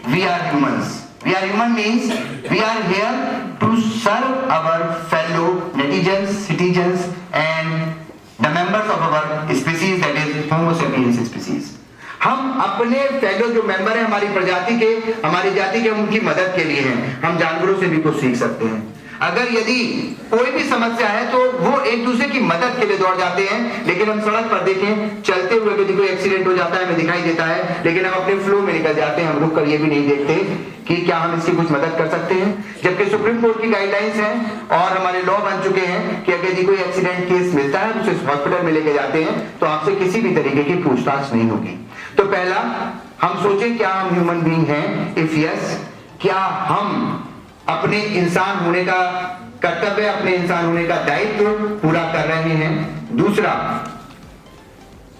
we are humans. We are human means we are here to serve our fellow netizens, citizens and the members of our species, that is Homo sapiens species. हम अपने fellow जो member है हमारी प्रजाति के, हमारी जाति के, उनकी मदद के लिए हैं। हम जानवरों से भी कुछ सीख सकते हैं। अगर यदि कोई भी समस्या है तो वो एक दूसरे की मदद के लिए दौड़ जाते हैं, लेकिन हम सड़क पर देखें चलते हुए यदि कोई एक्सीडेंट हो जाता है हमें दिखाई देता है, लेकिन हम अपने फ्लो में निकल जाते हैं, हम रुक कर ये भी नहीं देखते कि क्या हम इसकी कुछ मदद कर सकते हैं। जबकि सुप्रीम कोर्ट की गाइडलाइंस हैं और हमारे लॉ बन चुके हैं कि अगर यदि कोई एक्सीडेंट केस मिलता है उसे हॉस्पिटल में लेके जाते हैं तो आपसे किसी भी तरीके की पूछताछ नहीं होगी। तो पहला हम सोचें क्या हम ह्यूमन बीइंग हैं? इफ यस, क्या हम अपने इंसान होने का कर्तव्य, अपने इंसान होने का दायित्व पूरा कर रहे हैं? दूसरा,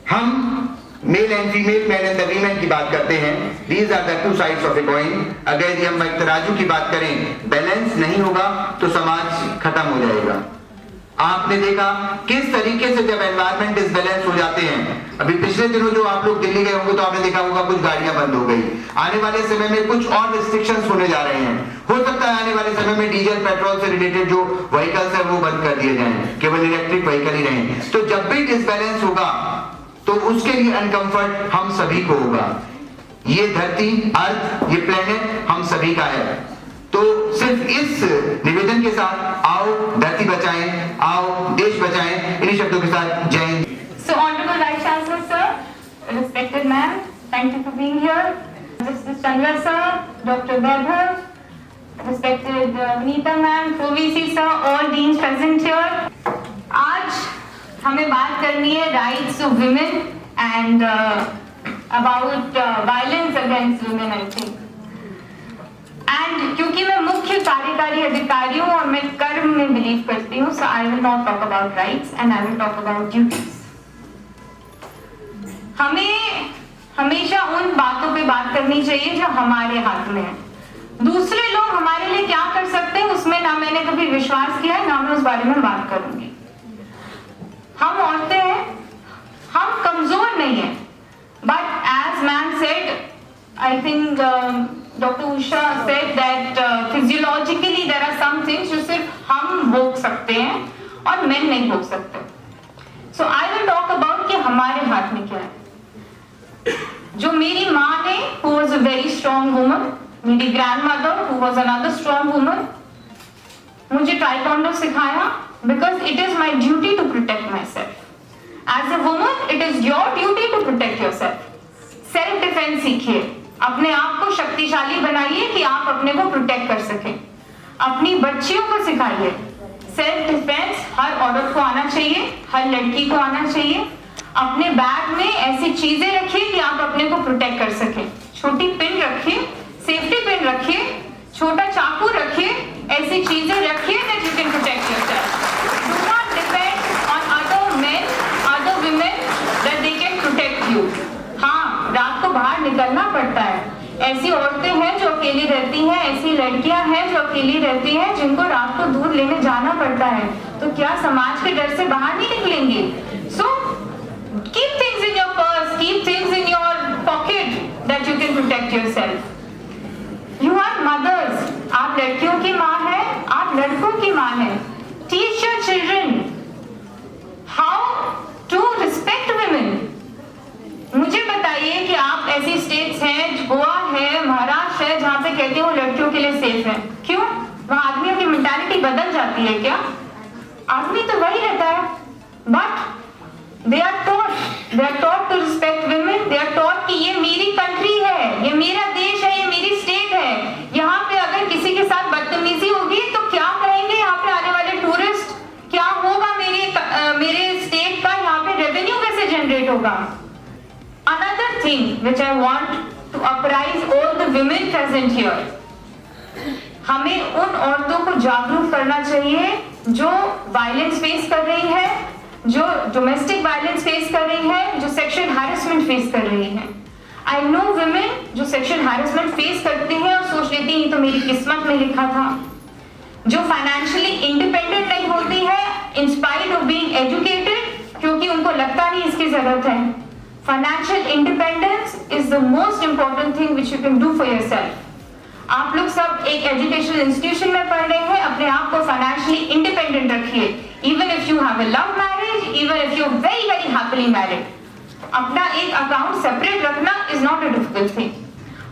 हम male and female, man and the women की बात करते हैं। These are the two sides of a coin. अगर यदि हम तराजू की बात करें, बैलेंस नहीं होगा तो समाज खत्म हो जाएगा। आपने देखा किस तरीके से जब एनवायरमेंट डिसबैलेंस हो जाते हैं, अभी पिछले दिनों जो आप लोग दिल्ली गए होंगे तो आपने देखा होगा कुछ गाड़ियां बंद हो गई। आने वाले समय में कुछ और रिस्ट्रिक्शंस होने जा रहे हैं। हो सकता है आने वाले समय में डीजल पेट्रोल से रिलेटेड जो व्हीकल्स है वो बंद कर दिए जाएं, केवल इलेक्ट्रिक व्हीकल ही रहें। तो जब भी डिसबैलेंस होगा तो उसके लिए अनकंफर्ट हम सभी को होगा। ये धरती, अर्थ, ये प्लेनेट हम सभी का है। तो सिर्फ इस निवेदन के साथ आओ धरती बचाएं, आओ देश बचाएं, इन्हीं शब्दों के साथ जय Hind. So Honorable Vice Chancellor sir, respected ma'am, thank you for being here. Mr. Chandra sir, Dr. Vaibhav, respected Vinita ma'am, VC sir, all deans present here. आज हमें बात करनी है rights of women and about violence against women, I think. And क्योंकि मैं मुख्य कार्यकारी अधिकारी हूँ और मैं कर्म में बिलीव करती हूँ, so I will not talk about rights and I will talk about duties. हमें हमेशा उन बातों पे बात करनी चाहिए जो हमारे हाथ में है। दूसरे लोग हमारे लिए क्या कर सकते हैं उसमें ना मैंने कभी विश्वास किया है, ना मैं उस बारे में बात करूंगी। हम औरतें हैं, हम कमजोर नहीं है, but as man said, I think Dr. Usha said that physiologically there are some things जो सिर्फ हम भोग सकते हैं और men नहीं भोग सकते। So I will talk about कि हमारे हाथ में क्या है। जो मेरी माँ ने, who was a very strong woman, मेरी grandmother who was another strong woman, मुझे taekwondo सिखाया because it is my duty to protect myself. As a woman, it is your duty to protect yourself. Self defense सीखिए, अपने आप को शक्तिशाली बनाइए कि आप अपने को प्रोटेक्ट कर सकें। अपनी बच्चियों को सिखाइए सेल्फ डिफेंस। हर औरत को आना चाहिए, हर लड़की को आना चाहिए। अपने बैग में ऐसी चीजें रखिए कि आप अपने को प्रोटेक्ट कर सकें। छोटी पिन रखिए, सेफ्टी पिन रखिए, छोटा चाकू रखिए, ऐसी चीजें रखिए that you can protect yourself. Do not depend on other men, other women that they can protect you. हाँ, रात को बाहर निकलना पड़ता है। ऐसी औरतें हैं जो अकेली रहती हैं, ऐसी लड़कियां हैं जो अकेली रहती हैं, जिनको रात को दूध लेने जाना पड़ता है। तो क्या समाज के डर से बाहर नहीं निकलेंगे? So keep things in your purse, keep things in your pocket that you can protect yourself. You are mothers. आप लड़कियों की माँ हैं, आप लड़कों की माँ हैं। Teach your children how to respect women. मुझे बताइए कि आप ऐसी स्टेट्स हैं, गोवा है, महाराष्ट्र है, जहाँ पे कहते हो लड़कियों के लिए सेफ है। क्यों? वहाँ आदमियों की मेंटालिटी बदल जाती है क्या? आदमी तो वही रहता है, but they are taught to respect women. They are taught कि ये मेरी कंट्री है, ये मेरा देश है, ये मेरी स्टेट है। यहाँ पे अगर किसी के साथ बदतमीजी होगी तो क्या कहेंगे यहाँ पे आने वाले टूरिस्ट? क्या होगा मेरे स्टेट का? यहाँ पे रेवेन्यू कैसे जनरेट होगा? Another thing which I want to apprise all the women present here, हमें उन औरतों को जागरूक करना चाहिए जो वायलेंस फेस कर रही है, जो डोमेस्टिक वायलेंस फेस कर रही है, जो सेक्सुअल हैरेसमेंट फेस कर रही है। I know women जो सेक्सुअल हैरेसमेंट फेस करती हैं और सोच लेती हैं तो मेरी किस्मत में लिखा था, जो फाइनेंशियली इंडिपेंडेंट नहीं होती है in spite of being educated, क्योंकि उनको लगता नहीं इसकी जरूरत है। Financial independence is is the most important thing which you can do for yourself. आप लोग सब एक एजुकेशनल इंस्टीट्यूशन में पढ़ रहे हैं, अपने आप को फाइनेंशियली इंडिपेंडेंट रखिए. Even if you have a love marriage, even if you are very very happily married, अपना एक अकाउंट सेपरेट रखना is not a difficult thing.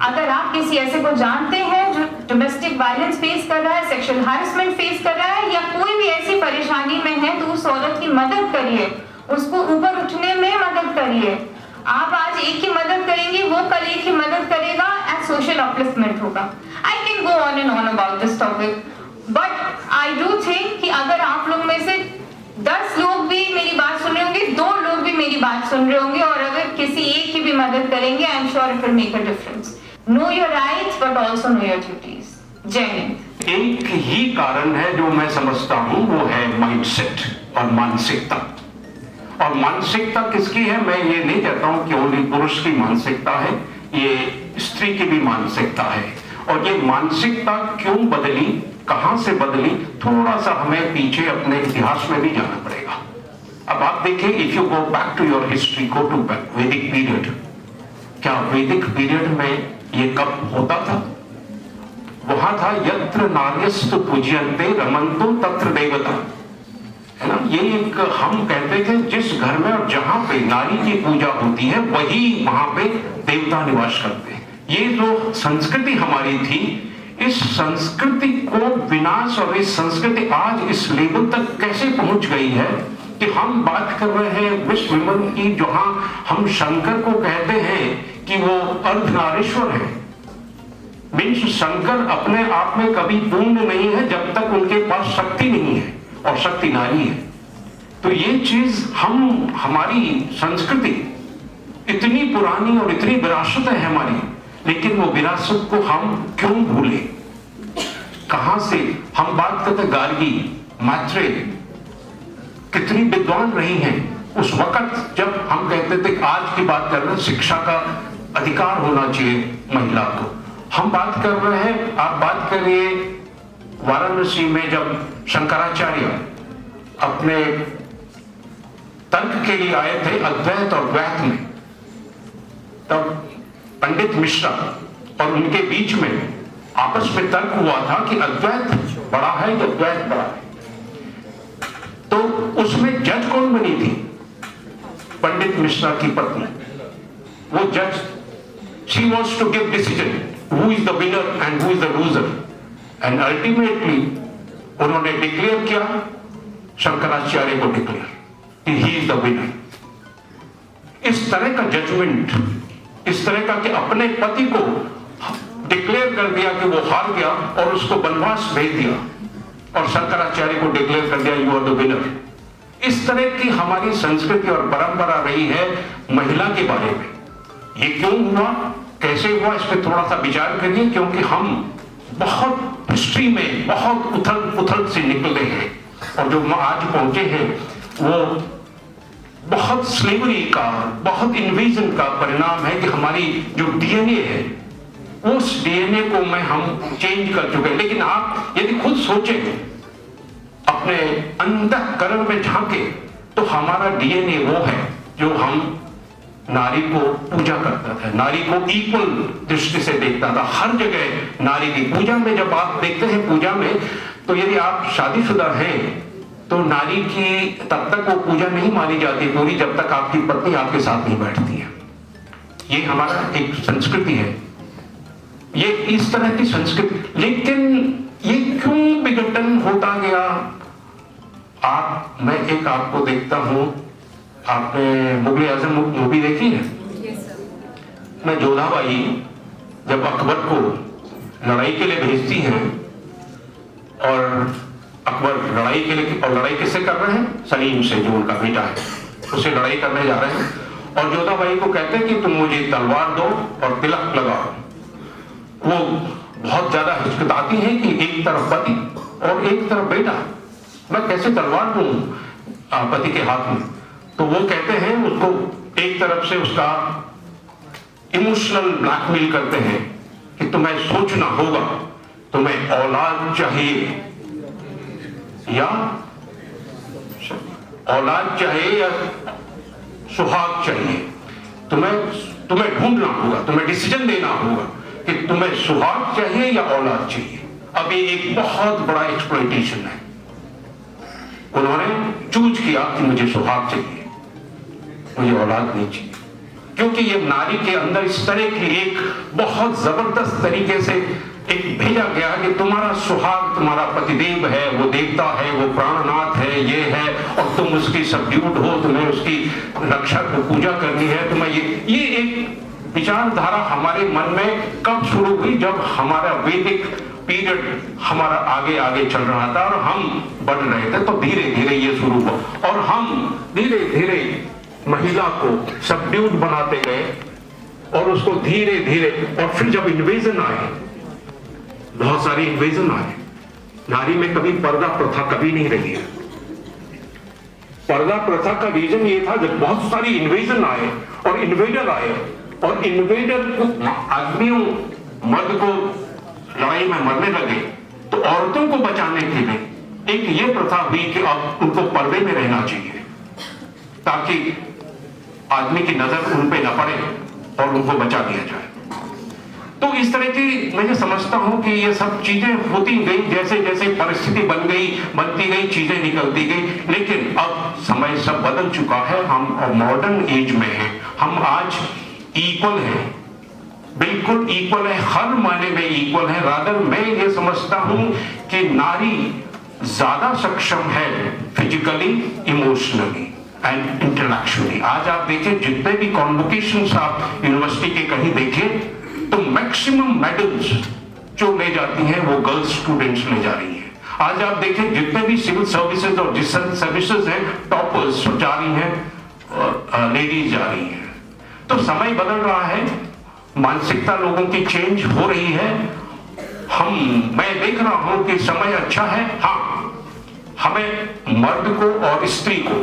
अगर आप किसी ऐसे को जानते हैं जो डोमेस्टिक वायलेंस फेस कर रहा है, सेक्सुअल हैरेसमेंट फेस कर रहा है, या कोई भी ऐसी परेशानी में है, तो उस औरत की मदद करिए, उसको ऊपर उठने में मदद करिए. आप आज एक की मदद करेंगे, वो कल एक की मदद करेगा, एंड सोशल अपलिफ्टमेंट होगा. I can go on and on about this topic, but I do think कि अगर आप लोग में से 10 लोग भी मेरी बात सुन रहे होंगे, 2 लोग भी मेरी बात सुन रहे होंगे, और अगर किसी एक की भी मदद करेंगे, I am sure it will make a difference. Know your rights but also know your duties. जय हिंद. एक ही कारण है जो मैं समझता हूं, वो है माइंडसेट और मानसिकता. और मानसिकता किसकी है? मैं ये नहीं कहता हूं कि ओनली पुरुष की मानसिकता है, ये स्त्री की भी मानसिकता है. और ये मानसिकता क्यों बदली, कहां से बदली, थोड़ा सा हमें पीछे अपने इतिहास में भी जाना पड़ेगा. अब आप देखिए, if you go back to your history, go to Vedic period. क्या वैदिक पीरियड में ये कब होता था? वहां था यत्र नार्यस्तु पूज्यन्ते रमन्तु तत्र देवता, है ना. ये एक हम कहते थे, जिस घर में और जहां पे नारी की पूजा होती है, वही वहां पे देवता निवास करते हैं. ये जो संस्कृति हमारी थी, इस संस्कृति को विनाश, और इस संस्कृति आज इस लेवल तक कैसे पहुंच गई है कि हम बात कर रहे हैं विश्व विमन की, जहां हम शंकर को कहते हैं कि वो अर्धनारीश्वर है. मीन्स शंकर अपने आप में कभी पूर्ण नहीं है जब तक उनके पास शक्ति नहीं है, और शक्ति नारी है. तो ये चीज हमारी संस्कृति इतनी पुरानी और इतनी विरासत है हमारी, लेकिन वो विरासत को हम क्यों भूले? कहां से हम बात करते, गार्गी, मैत्रेय कितनी विद्वान रही हैं उस वक्त जब हम कहते थे, आज की बात कर रहे हैं, शिक्षा का अधिकार होना चाहिए महिला को. हम बात कर रहे हैं, आप बात करिए वाराणसी में जब शंकराचार्य अपने तर्क के लिए आए थे अद्वैत और द्वैत में, तब पंडित मिश्रा और उनके बीच में आपस में तर्क हुआ था कि अद्वैत बड़ा है या द्वैत बड़ा है. तो उसमें जज कौन बनी थी? पंडित मिश्रा की पत्नी. वो जज, she wants to give decision who is the winner and who is the loser, and ultimately उन्होंने डिक्लेयर किया, शंकराचार्य को डिक्लेयर कि ही इज द विनर. इस तरह का जजमेंट, इस तरह का कि अपने पति को डिक्लेयर कर दिया कि वो हार गया और उसको वनवास भेज दिया, और शंकराचार्य को डिक्लेयर कर दिया यू आर द विनर. इस तरह की हमारी संस्कृति और परंपरा रही है महिला के बारे में. ये क्यों हुआ, कैसे हुआ, इस पर थोड़ा सा विचार करिए, क्योंकि हम बहुत हिस्ट्री में बहुत उथल पुथल से निकले हैं, और जो आज पहुंचे हैं वो बहुत स्लेवरी का, बहुत इन्वेजन का परिणाम है कि हमारी जो डीएनए है, उस डीएनए को हम चेंज कर चुके हैं. लेकिन आप यदि खुद सोचें, अपने अंतःकरण में झांके, तो हमारा डीएनए वो है जो हम नारी को पूजा करता था, नारी को इक्वल दृष्टि से देखता था. हर जगह नारी की पूजा में, जब आप देखते हैं पूजा में, तो यदि आप शादीशुदा हैं तो नारी की तब तक वो पूजा नहीं मानी जाती पूरी, जब तक आपकी पत्नी आपके साथ नहीं बैठती है. ये हमारा एक संस्कृति है, ये इस तरह की संस्कृति. लेकिन ये क्यों विघटन होता गया? मैं एक आपको देखता हूं, आपने मुगल आजम मूवी देखी है? मैं जोधाबाई जब अकबर को लड़ाई के लिए भेजती हैं, और अकबर लड़ाई के लिए, और लड़ाई किससे कर रहे हैं? सलीम से, जो उनका बेटा है, उससे लड़ाई करने जा रहे हैं. और जोधाबाई को कहते हैं कि तुम मुझे तलवार दो और तिलक लगाओ. वो बहुत ज्यादा हिचकिचाती है कि एक तरफ पति और एक तरफ बेटा, मैं कैसे तलवार दूं पति के हाथ में? तो वो कहते हैं, उसको एक तरफ से उसका इमोशनल ब्लैकमेल करते हैं कि तुम्हें सोचना होगा, तुम्हें औलाद चाहिए या औलाद चाहिए या सुहाग चाहिए, तुम्हें तुम्हें ढूंढना होगा, तुम्हें डिसीजन लेना होगा कि तुम्हें सुहाग चाहिए या औलाद चाहिए। अब ये एक बहुत बड़ा एक्सप्लॉयटेशन है। उन्होंने चूज किया कि मुझे सुहाग चाहिए, मुझे औलाद नहीं चाहिए, क्योंकि ये नारी के अंदर इस तरह की एक बहुत जबरदस्त तरीके से एक भेजा गया कि तुम्हारा सुहाग तुम्हारा पतिदेव है, वो देवता है, वो प्राणनाथ है, ये है, और तुम उसकी सब्ड्यूट हो, तुम्हें उसकी रक्षा को पूजा करनी है। तुम्हें ये एक विचारधारा हमारे मन में कब शुरू हुई? जब हमारा वैदिक पीरियड हमारा आगे आगे चल रहा था और हम बढ़ रहे थे, तो धीरे धीरे ये शुरू हुआ और हम धीरे धीरे महिला को सब्ड्यूट बनाते गए और उसको धीरे धीरे, और फिर जब इन्वेजन आए, बहुत सारे इन्वेजन आए, नारी में कभी पर्दा प्रथा कभी नहीं रही है। पर्दा प्रथा का रीजन ये था जब बहुत सारी इन्वेजन आए और इन्वेडर आए और इन्वेडर आदमियों मर्द को लड़ाई में मरने लगे, तो औरतों को बचाने के लिए एक ये प्रथा हुई कि अब उनको पर्दे में रहना चाहिए ताकि आदमी की नजर उन पे न पड़े और उनको बचा दिया जाए। तो इस तरह की मैं समझता हूं कि ये सब चीजें होती गई, जैसे जैसे परिस्थिति बनती गई, चीजें निकलती गई, लेकिन अब समय सब बदल चुका है। हम मॉडर्न एज में हैं, हम आज इक्वल हैं, बिल्कुल इक्वल है, हर मायने में इक्वल है। रादर मैं ये समझता हूं कि नारी ज्यादा सक्षम है फिजिकली, इमोशनली एंड इंटेलेक्चुअली। आज आप देखिए जितने भी कॉन्वोकेशंस आप यूनिवर्सिटी के कहीं देखें तो मैक्सिमम मेडल्स जो ले जाती हैं वो गर्ल्स स्टूडेंट्स ले जा रही हैं। आज आप देखें जितने भी सिविल सर्विसेज और डिफेंस सर्विसेज हैं, टॉपर्स जा रही हैं, लेडीज जा रही हैं। तो समय बदल रहा है, मानसिकता लोगों की चेंज हो रही है। मैं देख रहा हूं कि समय अच्छा है। हाँ, हमें मर्द को और स्त्री को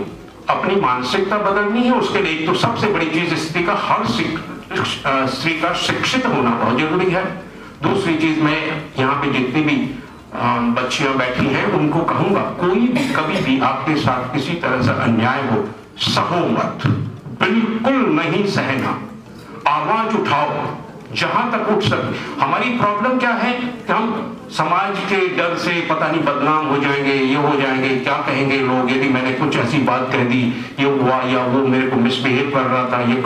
अपनी मानसिकता बदलनी है। उसके लिए एक तो सबसे बड़ी चीज स्त्री का शिक्षित होना बहुत जरूरी है। दूसरी चीज, मैं यहाँ पे जितनी भी बच्चियां बैठी हैं उनको कहूंगा, कोई भी कभी भी आपके साथ किसी तरह से अन्याय हो, सहो मत, बिल्कुल नहीं सहना, आवाज उठाओ जहां तक उठ सके। हमारी प्रॉब्लम क्या है कि हम समाज के डर से पता नहीं बदनाम हो जाएंगे, ये हो जाएंगे, क्या कहेंगे लोग यदि मैंने कुछ ऐसी बात कह दी, ये हुआ, या वो मेरे को मिसबिहेव कर रहा था, ये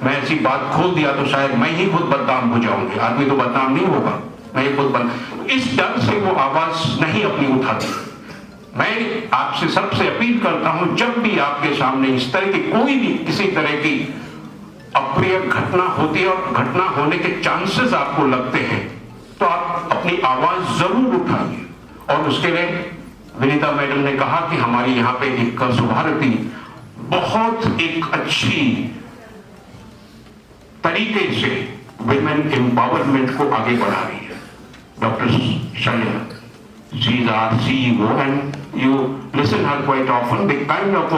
मैं ऐसी बात खोल दिया तो शायद मैं ही खुद बदनाम हो जाऊंगी। आदमी तो बदनाम नहीं होगा, मैं ही खुद इस डर से वो आवाज नहीं अपनी उठाती। मैं आपसे सबसे अपील करता हूं, जब भी आपके सामने इस तरह की कोई भी किसी तरह की अप्रिय घटना होती है और घटना होने के चांसेस आपको लगते हैं, तो आप अपनी आवाज जरूर उठाइए। और उसके लिए विनीता मैडम ने कहा कि हमारी यहाँ पे एक सुभारती बहुत एक अच्छी तरीके से विमेन एम्पावरमेंट को आगे बढ़ा रही है। डॉक्टर शैया, she is our CEO, and you listen her quite often. The kind of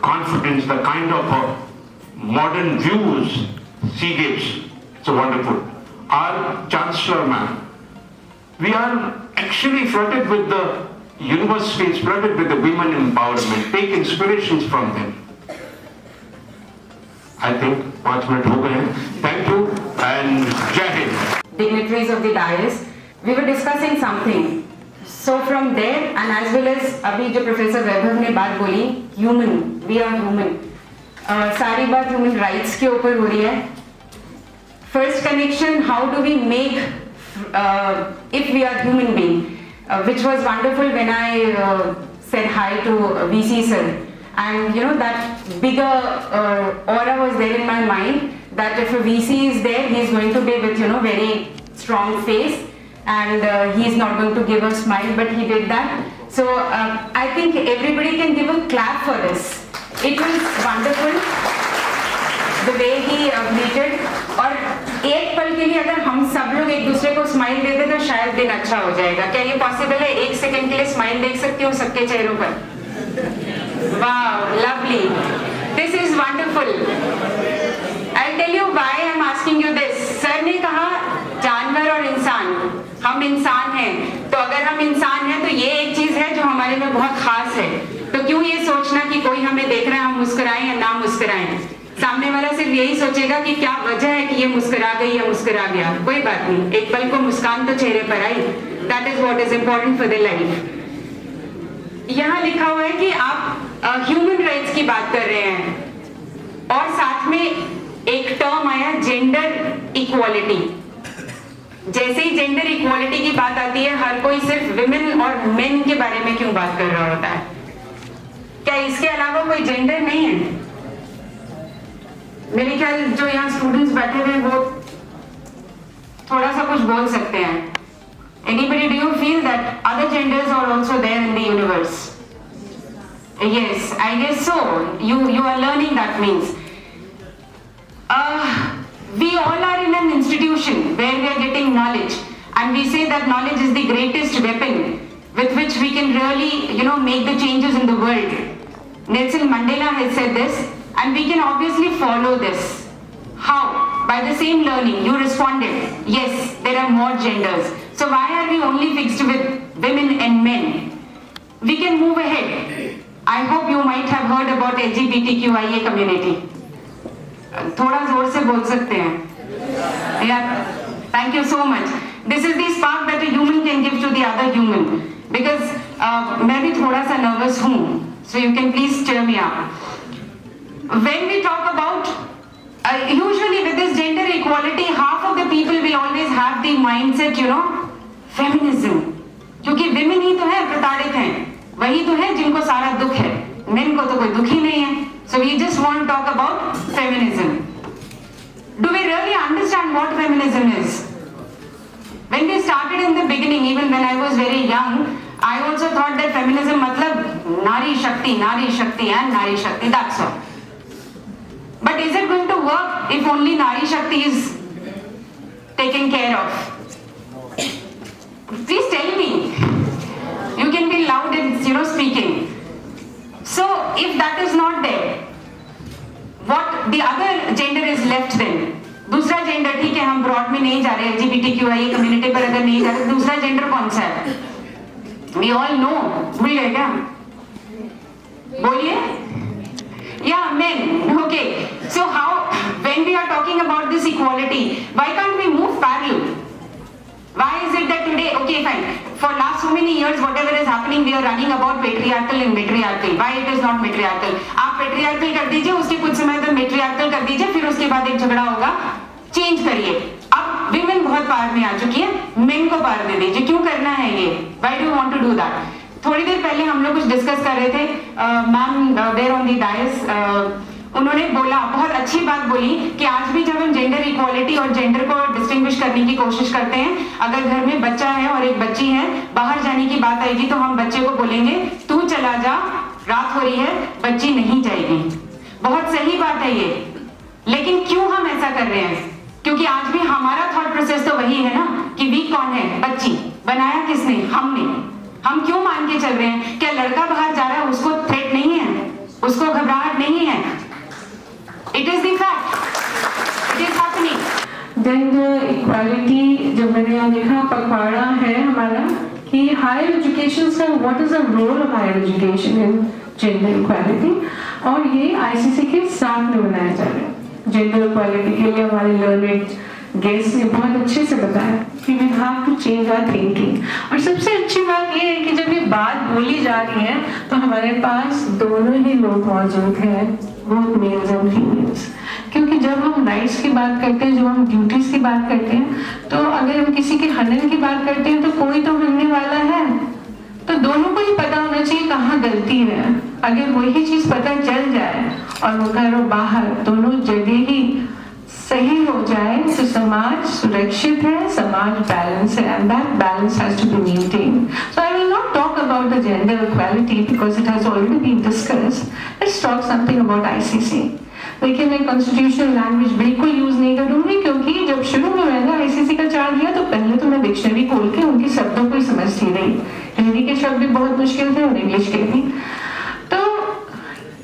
confidence, the kind of modern views she gives, it's wonderful. Our Chancellor ma'am, we are actually flooded with the universities, flooded with the women empowerment. Take inspirations from them. I think 5 minutes हो गए हैं. Thank you and Jai Hind. Dignitaries of the dais, we were discussing something. So from there, and as well as अभी जो professor वैभव ने बात बोली, human, we are human. सारी बात ह्यूमन राइट्स के ऊपर हो रही है. First connection, how do we make if we are human being, which was wonderful when I said hi to VC sir, and you know that bigger aura was there in my mind that if a VC is there, he is going to be with very strong face and he is not going to give a smile, but he did that. So I think everybody can give a clap for this. It was wonderful the way he greeted. और एक पल के लिए अगर हम सब लोग एक दूसरे को स्माइल दे दें तो शायद दिन अच्छा हो जाएगा. क्या ये पॉसिबल है? एक सेकंड के लिए स्माइल देख सकती हूँ सबके चेहरों पर. वाह, lovely, this is wonderful. I tell you why I am asking you this. Sir ने कहा जानवर और इंसान, हम इंसान हैं, तो अगर हम इंसान हैं तो ये एक चीज है जो हमारे में बहुत खास है. तो क्यों ये सोचना कि कोई हमें देख रहा है हम मुस्कुराएं या ना मुस्कुराएं. सामने वाला सिर्फ यही सोचेगा कि क्या वजह है कि ये मुस्कुरा गई या मुस्कुरा गया। कोई बात नहीं, एक पल को मुस्कान तो चेहरे पर आई। That is what is important for the life. यहाँ लिखा हुआ है कि आप ह्यूमन राइट्स की बात कर रहे हैं और साथ में एक टर्म आया जेंडर इक्वालिटी। जैसे ही जेंडर इक्वालिटी की बात आती है, हर कोई सिर्फ विमेन और मेन के बारे में क्यों बात कर रहा होता है? क्या इसके अलावा कोई जेंडर नहीं है? मेरे ख्याल जो यहाँ स्टूडेंट्स बैठे हुए वो थोड़ा सा कुछ बोल सकते हैं। Anybody, do you feel that other genders are also there in the universe? Yes, I guess so. You are learning, that means. We all are in an institution where we are getting knowledge, and we say that knowledge is the greatest weapon with which we can really, make the changes in the world. Nelson Mandela has said this, and we can obviously follow this. How? By the same learning. You responded, yes, there are more genders. So why are we only fixed with women and men? We can move ahead. I hope you might have heard about LGBTQIA community. थोड़ा जोर से बोल सकते हैं। Yeah, thank you so much. This is the spark that a human can give to the other human. Because मैं भी थोड़ा सा nervous हूँ, so you can please cheer me up. When we talk about usually with this gender equality, half of the people will always have the mindset, feminism. क्योंकि women ही तो है प्रताड़ित हैं, वही तो है जिनको सारा दुख है, men को तो कोई दुख ही नहीं है। So we just want to talk about feminism. Do we really understand what feminism is? When we started in the beginning, even when I was very young, I also thought that feminism मतलब नारी शक्ति and नारी शक्ति, that's all. But is it going to work if only Nari Shakti is taken care of? Please tell me. You can be loud in speaking. So if that is not there, what the other gender is left then? दूसरा gender, ठीक है हम broad में नहीं जा रहे, LGBTQIA community पर अगर नहीं जा रहे, दूसरा जेंडर कौन सा है? We all know. भूल गए क्या? बोलिए। Yeah, men. Okay. So how, when we are talking about this equality, why can't we move parallel? Why is it that today, okay fine, for last so many years whatever is happening, we are running about patriarchal and matriarchal. Why it is not matriarchal? आप patriarchal कर दीजिए, उसके कुछ समय बाद matriarchal कर दीजिए, फिर उसके बाद एक झगड़ा होगा, चेंज करिए। अब women बहुत पार में आ चुकी है, men को पार दे दीजिए। क्यों करना है ये? Why do you want to do that? थोड़ी देर पहले हम लोग कुछ डिस्कस कर रहे थे, ma'am there on the dais, उन्होंने बोला, बहुत अच्छी बात बोली कि आज भी जब हम जेंडर इक्वालिटी और जेंडर को डिस्टिंग्विश करने की कोशिश करते हैं, अगर घर में बच्चा है और एक बच्ची है, बाहर जाने की बात आएगी तो हम बच्चे को बोलेंगे तू चला जा, रात हो रही है, बच्ची नहीं जाएगी। बहुत सही बात है ये, लेकिन क्यों हम ऐसा कर रहे हैं? क्योंकि आज भी हमारा थॉट प्रोसेस तो वही है ना कि वीक कौन है? बच्ची। बनाया किसने? हमने। हम क्यों मान के चल रहे हैं? क्या लड़का बाहर जा रहा है उसको थ्रेट नहीं है, उसको घबराहट नहीं है? It is the fact, it is happening. Gender equality जब मैंने यहाँ देखा, पखवाड़ा है हमारा कि हायर एजुकेशन का what is the role of higher education in gender equality, और ये आईसीसी के साथ में बनाया जा रहा है। जेंडर इक्वालिटी के लिए हमारे लर्नेड गेस्ट ने बहुत अच्छे से बताया कि we have to change our thinking. और सबसे अच्छी बात ये है कि जब ये बात बोली जा रही है तो हमारे पास दोनों ही लोग मौजूद हैं, बोथ मेल्स एंड फीमेल्स। क्योंकि जब हम राइट्स की बात करते हैं, जब हम ड्यूटीज की बात करते हैं, तो अगर हम किसी के हनन की बात करते हैं तो कोई तो हनने वाला है, तो दोनों को ही पता होना चाहिए कहाँ गलती है। अगर वही चीज पता चल जाए और वो घर और बाहर दोनों जगह ही सही हो जाए तो समाज सुरक्षित है, समाज बैलेंस है, and that balance has to be maintained. So I will not talk about the gender equality because it has already been discussed. Let's talk something about ICC. देखिए मैं कॉन्स्टिट्यूशनल लैंग्वेज बिल्कुल यूज नहीं करूंगी, क्योंकि जब शुरू में मैंने आईसीसी का चार्ज लिया तो पहले तो मैं डिक्शनरी खोल के उनकी शब्दों को ही समझती रही। हिंदी के शब्द भी बहुत मुश्किल थे और इंग्लिश के भी। तो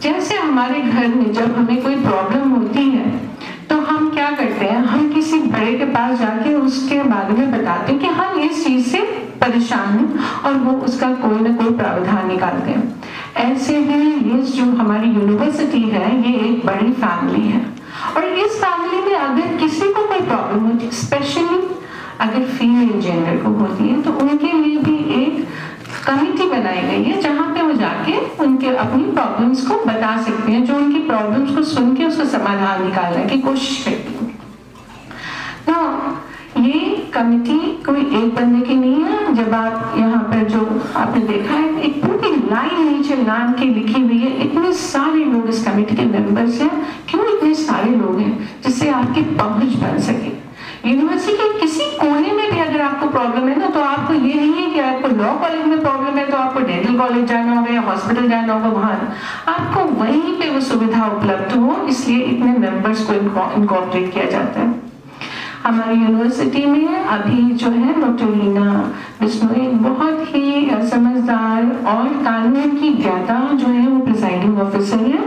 जैसे हमारे घर में जब हमें कोई प्रॉब्लम होती है तो हम क्या करते हैं, हम किसी बड़े के पास जाके उसके बारे में बताते हैं कि हम इस चीज से परेशान हैं और वो उसका कोई ना कोई प्रावधान निकालते हैं। ऐसे ही ये जो हमारी यूनिवर्सिटी है ये एक बड़ी फैमिली है, और इस फैमिली में अगर किसी को कोई प्रॉब्लम होती है, स्पेशली अगर फीमेल जेंडर को होती है, तो उनके लिए भी एक कमेटी बनाई गई है जहाँ पे वो जाके उनके अपनी प्रॉब्लम्स को बता सकते हैं, जो उनकी प्रॉब्लम्स को सुन के उसका समाधान निकालने की कोशिश करती है। तो ये कमेटी कोई एक बंदे की नहीं है। जब आप यहाँ पर जो आपने देखा है, एक पूरी लाइन नीचे नाम की लिखी हुई है, इतने सारे लोग इस कमेटी के मेंबर्स हैं। क्यों इतने सारे लोग हैं? जिससे आपकी पहुंच बन सके। यूनिवर्सिटी के किसी कोने में भी अगर आपको प्रॉब्लम है ना, तो आपको ये नहीं है कि आपको लॉ कॉलेज में प्रॉब्लम है तो आपको डेंटल कॉलेज जाना होगा या हॉस्पिटल जाना होगा, वहां आपको वहीं पे वो सुविधा उपलब्ध हो, इसलिए इतने मेंबर्स को इनकॉर्पोरेट किया जाता है। हमारी यूनिवर्सिटी में अभी जो है डॉक्टर लीना बिश्नोई बहुत ही समझदार और कानून की ज्ञाता जो है वो प्रिसाइडिंग ऑफिसर है।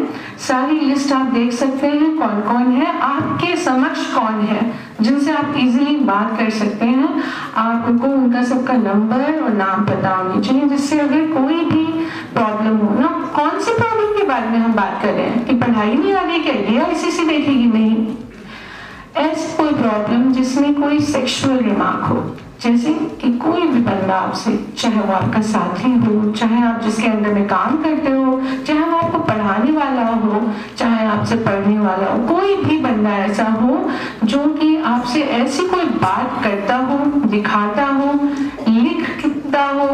सारी लिस्ट आप देख सकते हैं कौन कौन है, आपके समक्ष कौन है, जिनसे आप इजीली बात कर सकते हैं। आपको उनका सबका नंबर और नाम पता होनी चाहिए, जिससे अगर कोई भी प्रॉब्लम हो ना, कौन सी प्रॉब्लम के बारे में हम बात कर रहे हैं कि पढ़ाई नहीं आ रही क्या, ये आईसीसी देखेगी? नहीं, ऐसी कोई प्रॉब्लम जिसमें कोई सेक्सुअल रिमार्क हो, जैसे कि कोई भी बंदा आपसे, चाहे वो आपका साथी हो, चाहे आप जिसके अंदर में काम करते हो, चाहे वो आपको पढ़ाने वाला हो, चाहे आपसे पढ़ने वाला हो, कोई भी बंदा ऐसा हो जो कि आपसे ऐसी कोई बात करता हो, दिखाता हो, लिखता हो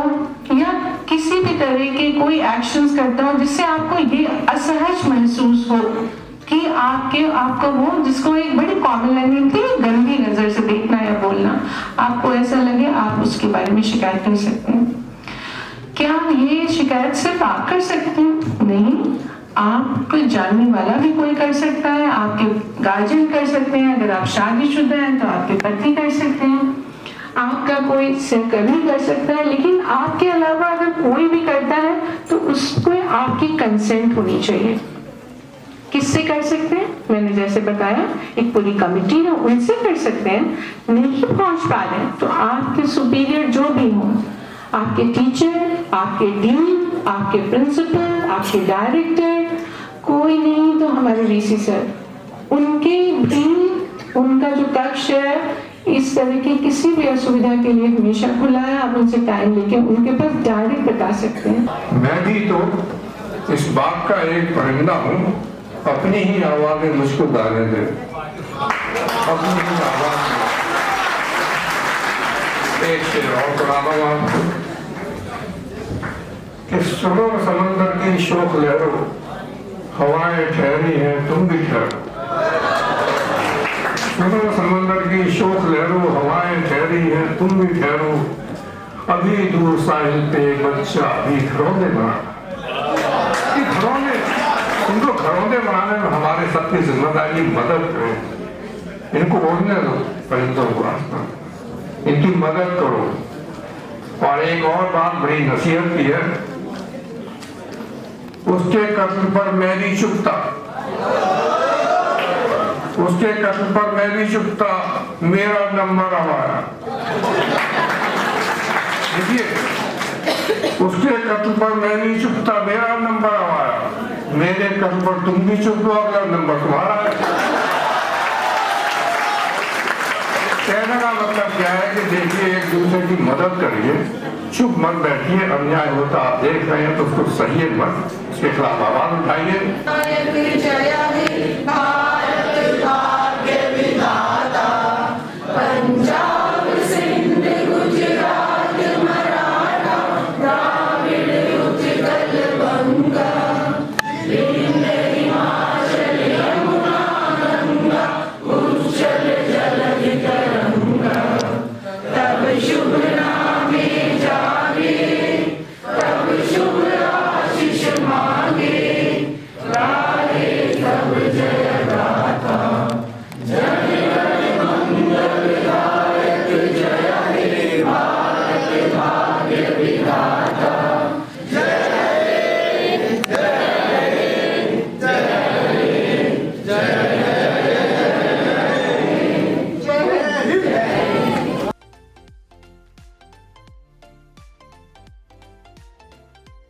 या किसी भी तरह के कोई एक्शंस करता हो जिससे आपको ये असहज महसूस हो कि आपको वो, जिसको एक बड़ी कॉमन लैंग्वेज थी, गंदी नजर से देखना या बोलना, आपको ऐसा लगे, आप उसके बारे में शिकायत कर सकते हैं। क्या ये शिकायत सिर्फ आप कर सकते हैं? नहीं, आपको जानने वाला भी कोई कर सकता है, आपके गार्जियन कर सकते हैं, अगर आप शादीशुदा हैं तो आपके पति कर सकते हैं, आपका कोई सहकर्मी कर सकता है। लेकिन आपके अलावा अगर कोई भी करता है तो उसको आपकी कंसेंट होनी चाहिए। किससे कर सकते हैं? मैंने जैसे बताया, एक पूरी कमेटी है, उनसे कर सकते हैं। नहीं पहुंच पा रहे तो आपके सुपीरियर जो भी हो, आपके टीचर, आपके डीन, आपके प्रिंसिपल, आपके डायरेक्टर, कोई नहीं तो हमारे वीसी सर, उनके भी, उनका जो कक्ष है इस तरह की किसी भी असुविधा के लिए हमेशा खुला है। आप उनसे टाइम लेके उनके पास डायरेक्ट बता सकते हैं। मैं भी तो इस बात का एक परिंदा हूँ, अपनी ही आवाज में मुझको गाने दे, अपनी ही आवाज में। एक शेर और सुनाता हूँ आपको कि सुनो समंदर की शोख लहरों, हवाएं ठहरी हैं तुम भी ठहरो। सुनो समंदर की शोख लहरों, हवाएं ठहरी हैं तुम भी ठहरो। अभी दूर साहिल पे बच्चा अभी घरौंदे बना, घरौंदे, इनको घरौंदे बनाने में हमारे सबकी जिम्मेदारी मदद करें। इनको बोलने दो परिंदों को, इनकी मदद करो। और एक और बात बड़ी नसीहत की है, उसके कत्ल पर मैं भी चुपता, उसके कत्ल पर मैं भी चुपता, मेरा नंबर अब आया। देखिए, उसके कत्ल पर मैं नहीं चुपता, मेरा नंबर अब आया। मेरे कत्ल पर तुम भी चुप हो, अगला नंबर तुम्हारा है। कहने का मतलब क्या है कि देखिए, एक दूसरे की मदद करिए, चुप मत बैठिए। अन्याय होता आप देख रहे हैं तो उसको सही मत, उसके खिलाफ आवाज उठाइए।